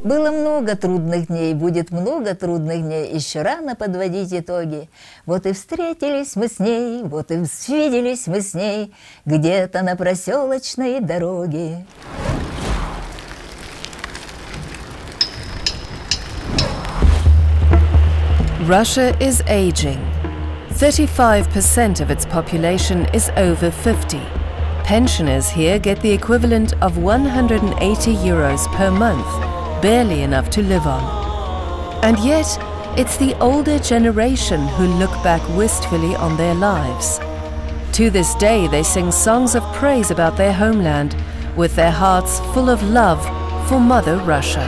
Было много трудных дней, будет много трудных дней, еще рано подводить итоги. Вот и встретились мы с ней, вот и свиделись мы с ней, где-то на проселочной дороге. Russia is aging. 35% of its population is over 50. Pensioners here get the equivalent of 180 euros per month, barely enough to live on. And yet, it's the older generation who look back wistfully on their lives. To this day, they sing songs of praise about their homeland, with their hearts full of love for Mother Russia.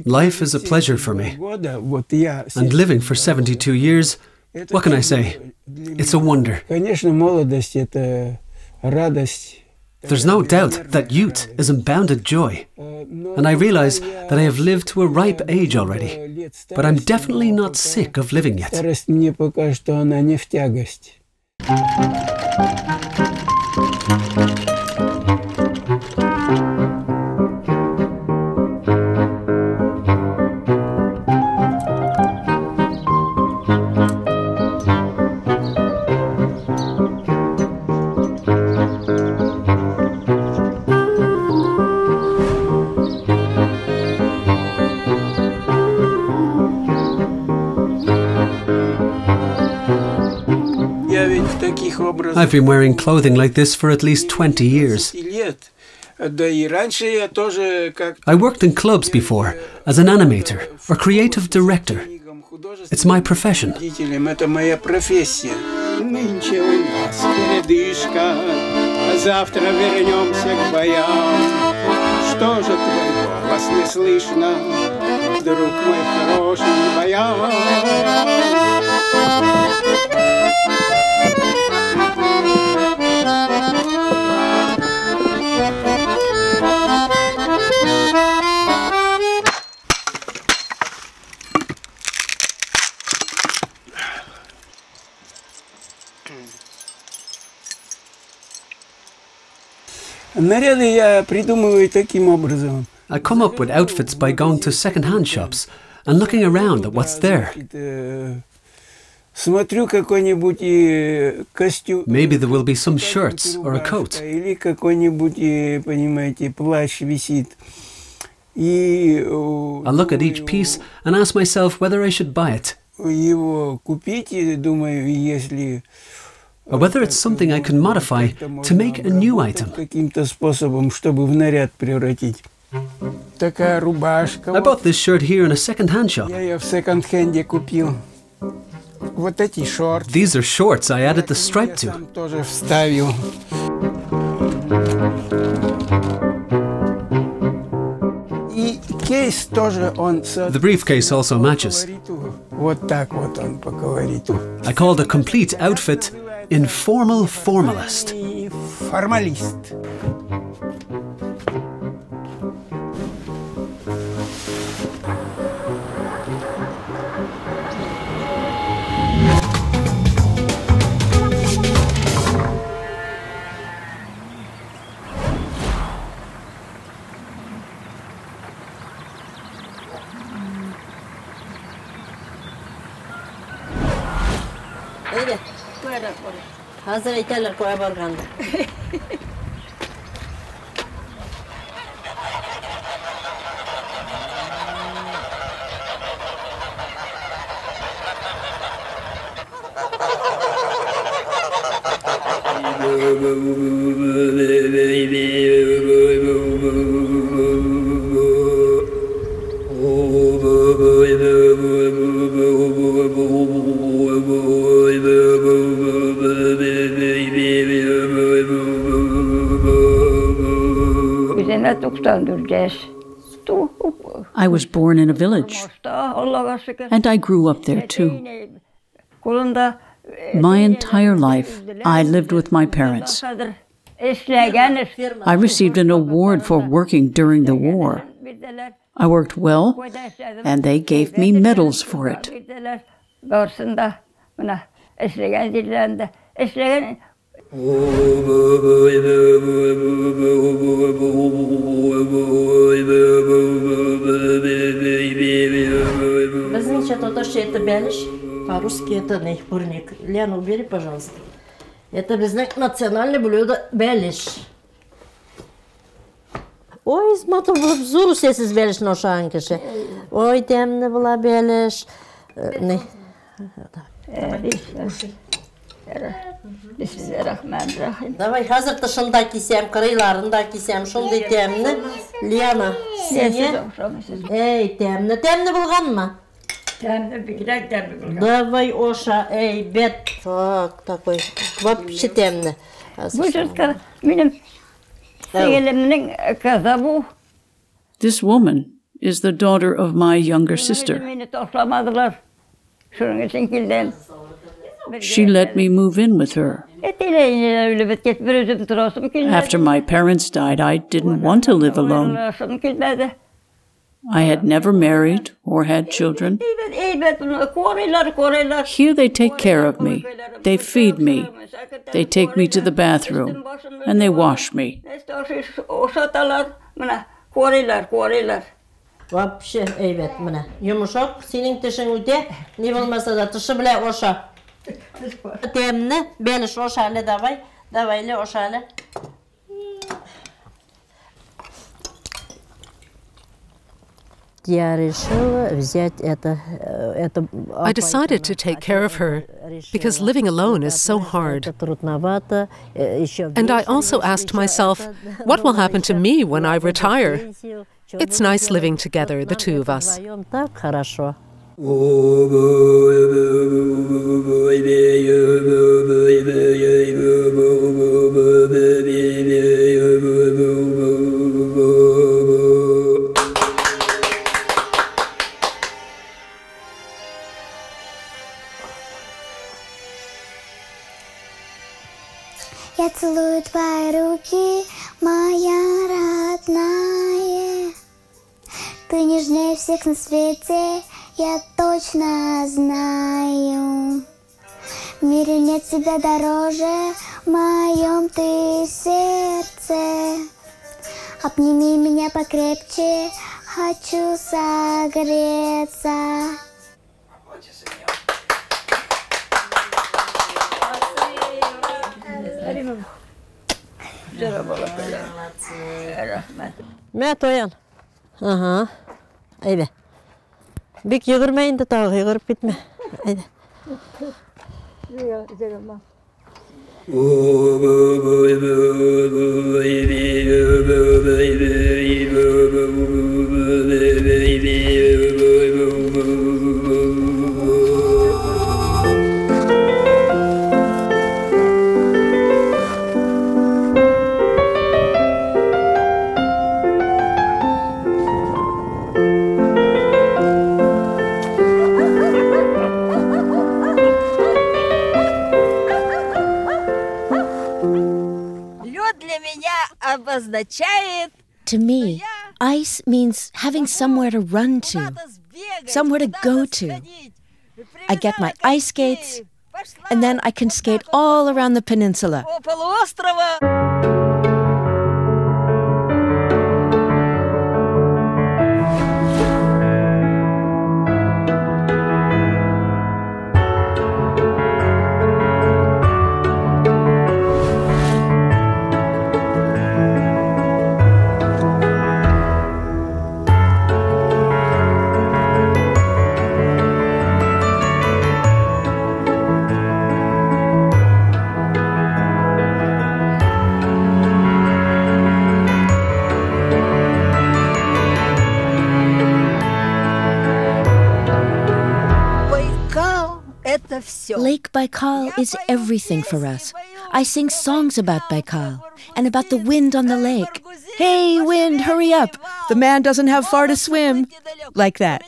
Life is a pleasure for me, and living for 72 years, what can I say? It's a wonder. There's no doubt that youth is unbounded joy, and I realize that I have lived to a ripe age already, but I'm definitely not sick of living yet. I've been wearing clothing like this for at least 20 years. I worked in clubs before, as an animator or creative director. It's my profession. I come up with outfits by going to second-hand shops and looking around at what's there. Maybe there will be some shirts or a coat. I look at each piece and ask myself whether I should buy it, or whether it's something I can modify to make a new item. I bought this shirt here in a second-hand shop. These are shorts I added the stripe to. The briefcase also matches. I called a complete outfit Informal Formalist. Hazır iterler koya barkanda. I was born in a village, and I grew up there too. My entire life, I lived with my parents. I received an award for working during the war. I worked well, and they gave me medals for it. По-русски это нехпурник. Лена, убери, пожалуйста. Это национальное блюдо белиш. Ой, смотрю, в зуру сесис белиш ношанкеше. Ой, темне была белиш. Не. Давай, hazır dışında kisem, kırılarında kisem, şunday temne. Liana, sene. Ey, temne bulgan mı? Давай, Оша, эй, бед. Так, такой, вообще темно. This woman is the daughter of my younger sister. She let me move in with her. After my parents died, I didn't want to live alone. I had never married or had children. Here they take care of me. They feed me. They take me to the bathroom. And they wash me. Вообще, evet, mına. Yumuşak, senin dişin öde, ne olmasa da dışı bile oşa. Temne, beliş oşale davay, davayla oşale. I decided to take care of her because living alone is so hard. And I also asked myself, what will happen to me when I retire? It's nice living together, the two of us. Я целую твои руки, моя родная. Ты нежнее всех на свете, я точно знаю. В мире нет тебя дороже, в моем ты сердце. Обними меня покрепче, хочу согреться. Mət oyan. Aha. Haydi. Bik yığırmayın da tağı yığırıp bitme. Haydi. To me, ice means having somewhere to run to, somewhere to go to. I get my ice skates, and then I can skate all around the peninsula. Lake Baikal is everything for us. I sing songs about Baikal and about the wind on the lake. Hey, wind, hurry up. The man doesn't have far to swim. Like that.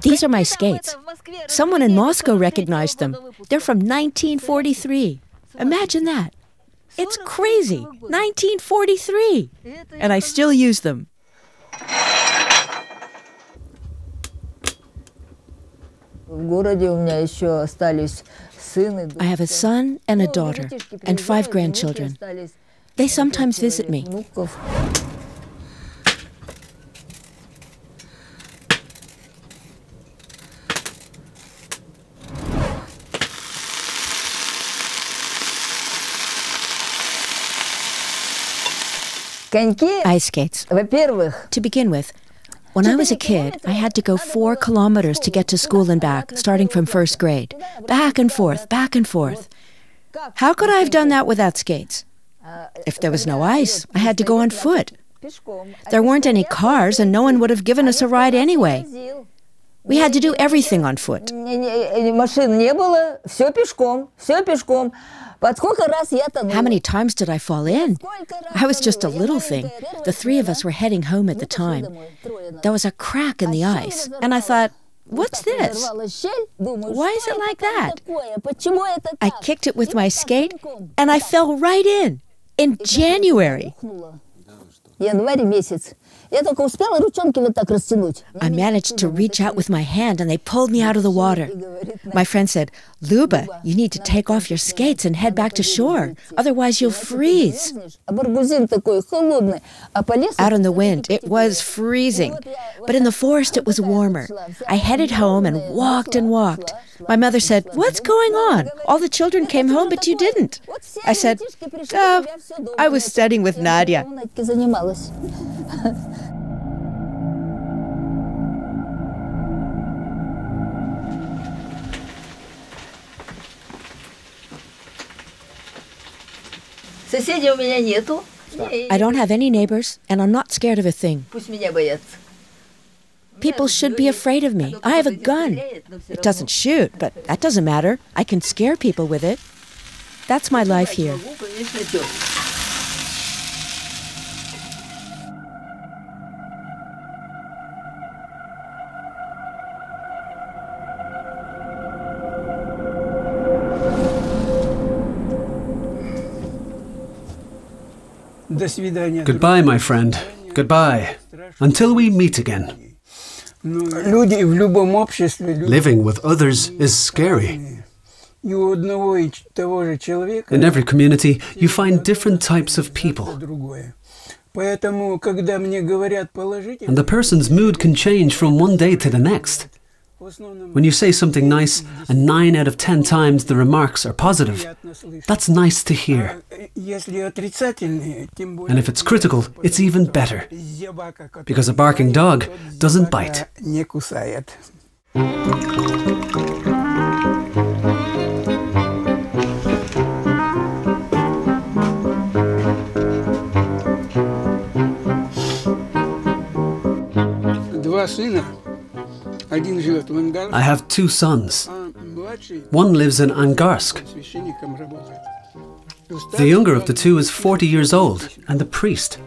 These are my skates. Someone in Moscow recognized them. They're from 1943. Imagine that. It's crazy. 1943. And I still use them. I have a son and a daughter and 5 grandchildren. They sometimes visit me. Ice skates. To begin with, when I was a kid, I had to go 4 kilometers to get to school and back, starting from 1st grade. Back and forth, back and forth. How could I have done that without skates? If there was no ice, I had to go on foot. There weren't any cars, and no one would have given us a ride anyway. We had to do everything on foot. How many times did I fall in? I was just a little thing. The 3 of us were heading home at the time. There was a crack in the ice, and I thought, what's this? Why is it like that? I kicked it with my skate, and I fell right in January. I managed to reach out with my hand and they pulled me out of the water. My friend said, Luba, you need to take off your skates and head back to shore. Otherwise you'll freeze. Out in the wind, it was freezing. But in the forest, it was warmer. I headed home and walked and walked. My mother said, what's going on? All the children came home, but you didn't. I said, oh, I was studying with Nadia. I don't have any neighbors, and I'm not scared of a thing. People should be afraid of me. I have a gun. It doesn't shoot, but that doesn't matter. I can scare people with it. That's my life here. Goodbye, my friend. Goodbye. Until we meet again. Living with others is scary. In every community, you find different types of people. And the person's mood can change from one day to the next. When you say something nice, and 9 out of 10 times the remarks are positive, that's nice to hear. And if it's critical, it's even better. Because a barking dog doesn't bite. I have 2 sons. One lives in Angarsk. The younger of the 2 is 40 years old and a priest.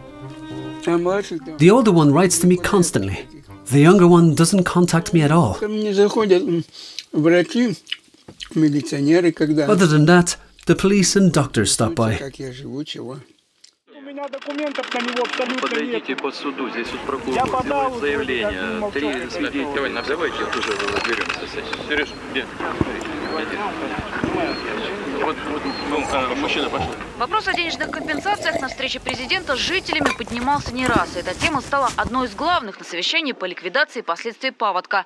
The older one writes to me constantly. The younger one doesn't contact me at all. Other than that, the police and doctors stop by. Подойдите под суду, здесь вот прокурор делает заявление. 3 свидетеля. Давайте тоже разберемся с этим. Сереж, где? Вот, мужчина пошел. Вопрос о денежных компенсациях на встрече президента с жителями поднимался не раз. И эта тема стала одной из главных на совещании по ликвидации последствий паводка.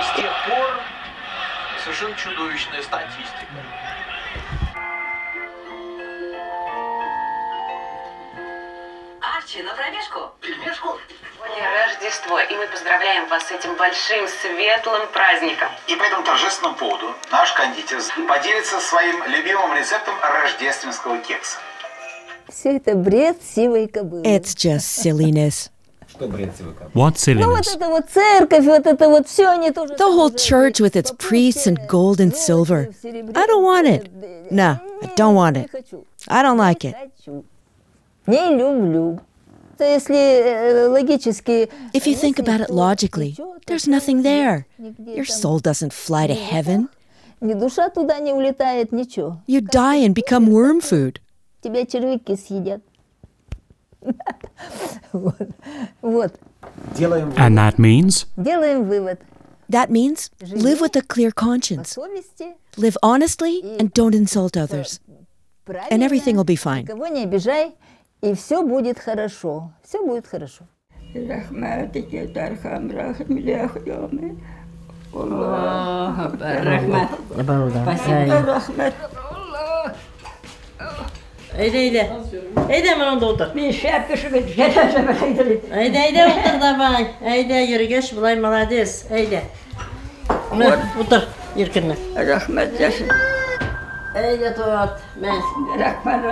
С тех пор совершенно чудовищная статистика. порчи на пробежку. Пельмешку? Рождество, и мы поздравляем вас с этим большим светлым праздником. И по этому торжественному поводу наш кондитер поделится своим любимым рецептом рождественского кекса. Все это бред сивой кобылы. It's just silliness. What silliness? Вот это вот церковь, вот это вот все они тоже. The whole church with its priests and gold and silver. I don't want it. No, I don't want it. I don't like it. Не люблю. If you think about it logically, there's nothing there. Your soul doesn't fly to heaven. Ни душа туда не улетает, ничего. You die and become worm food. Тебя червяки съедят. Вот. And that means? Делаем вывод. That means live with a clear conscience. Live honestly and don't insult others. And everything will be fine. Никого не обижай, и все будет хорошо. Все будет хорошо. Eyde. Eyde hemen onda otur. Bir şey yapmışım. Eyde otur da bak. Eyde yürü geç. Bulay malades. Eyde. Otur. Yürkünle. Rahmet yaşın. Eyde tuat. Ben. Rahmet.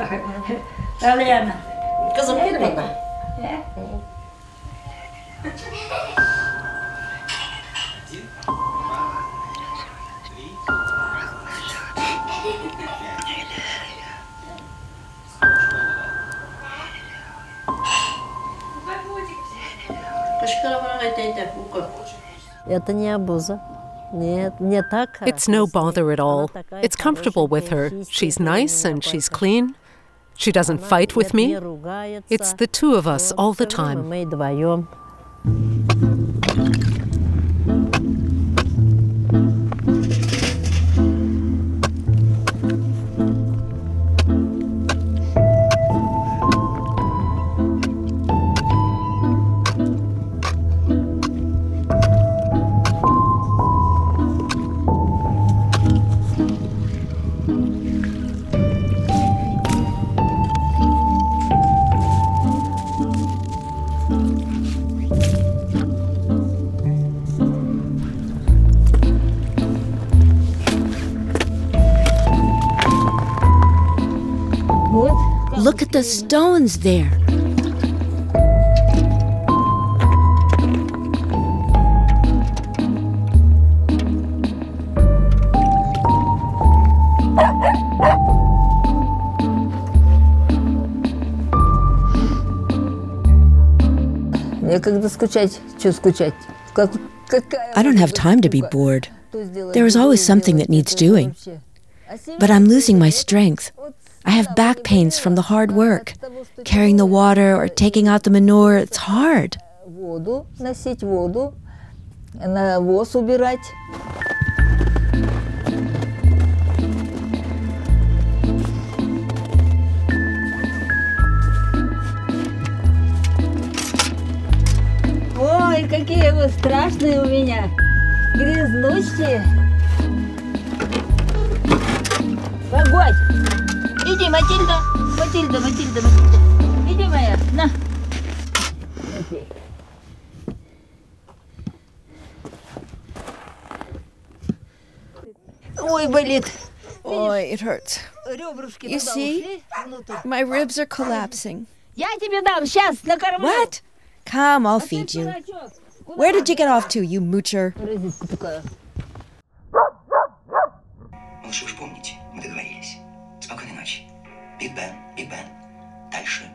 Alayana. Kızım gel bana. It's no bother at all. It's comfortable with her. She's nice and she's clean. She doesn't fight with me. It's the two of us all the time. Look at the stones there. Некогда скучать. Что скучать? I don't have time to be bored. There is always something that needs doing. But I'm losing my strength. I have back pains from the hard work. Carrying the water or taking out the manure, it's hard. Воду, носить воду, навоз убирать. Ой, какие вы страшные у меня, грязнущие. Погодь! Иди, Матильда! Матильда! Иди, моя, на! Ой, болит! Ой, it hurts. You see? My ribs are collapsing. Я тебе дам, сейчас, накормлю! What? Come, I'll feed you. Where did you get off to, you moocher? Малыши, уж помните, мы договорились. Спокойной ночи. Биг Бен, Биг Бен. Дальше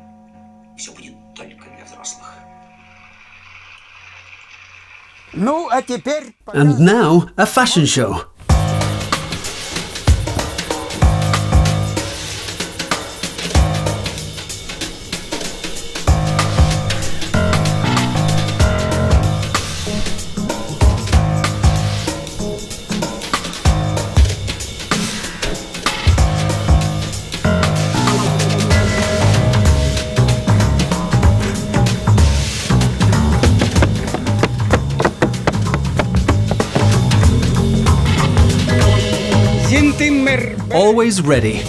все будет только для взрослых. Ну, а теперь... And now, a fashion show. Always ready.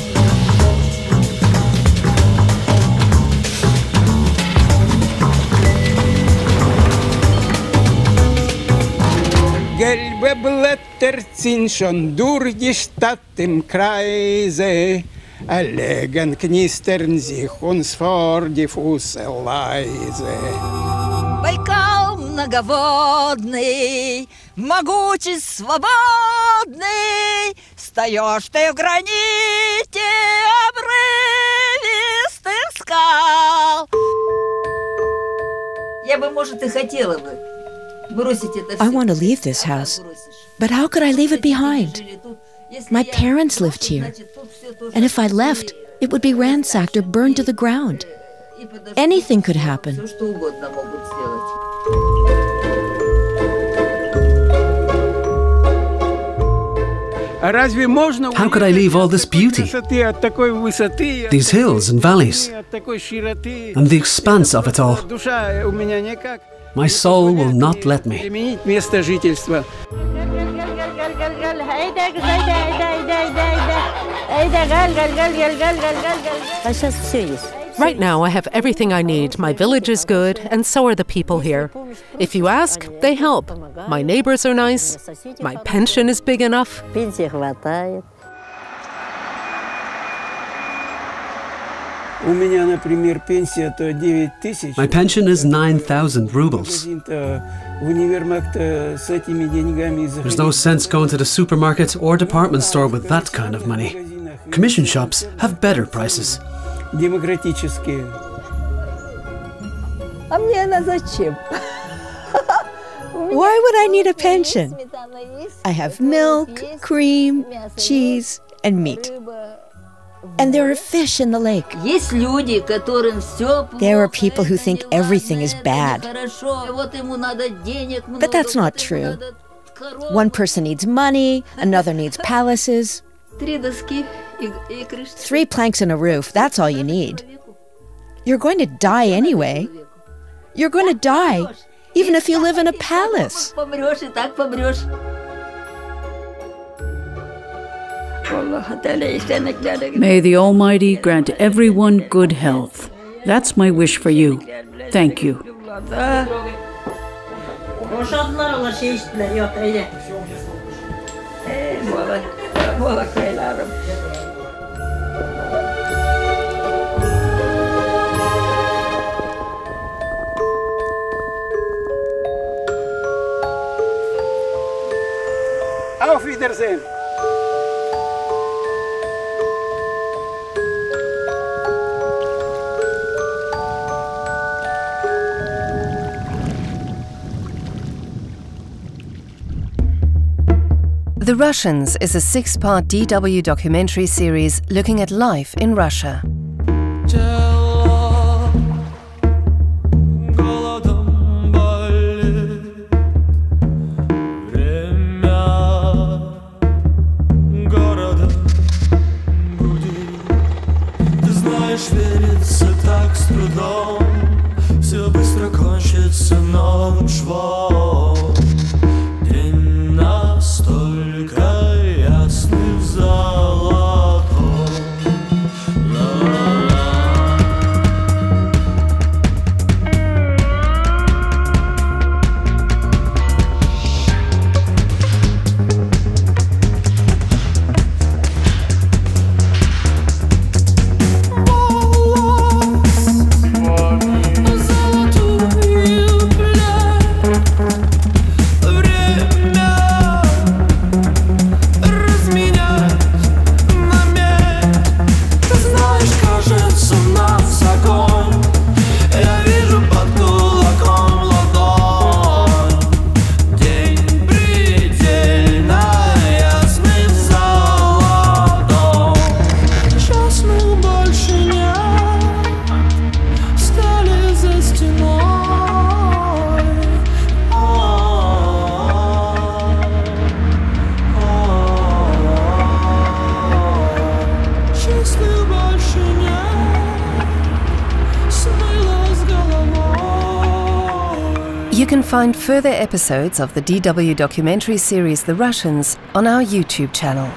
Beblätter sind schon durch die Stadt im Kreise. Legen knistern sich uns vor die Füße leise. Baikal многоводный, могучий, свободный, встаешь ты в граните обрывистых скал. Я бы, может, и хотела бы бросить это все. I want to leave this house, but how could I leave it behind? My parents lived here, and if I left, it would be ransacked or burned to the ground. Anything could happen. How could I leave all this beauty? These hills and valleys, and the expanse of it all. My soul will not let me. Right now, I have everything I need. My village is good, and so are the people here. If you ask, they help. My neighbors are nice. My pension is big enough. My pension is 9,000 rubles. There's no sense going to the supermarket or department store with that kind of money. Commission shops have better prices. Why would I need a pension? I have milk, cream, cheese, and meat. And there are fish in the lake. There are people who think everything is bad. But that's not true. One person needs money, another needs palaces. 3 planks and a roof, that's all you need. You're going to die anyway. You're going to die, even if you live in a palace. May the Almighty grant everyone good health. That's my wish for you. Thank you. Auf Wiedersehen. The Russians is a 6-part DW documentary series looking at life in Russia. You can find further episodes of the DW documentary series The Russians on our YouTube channel.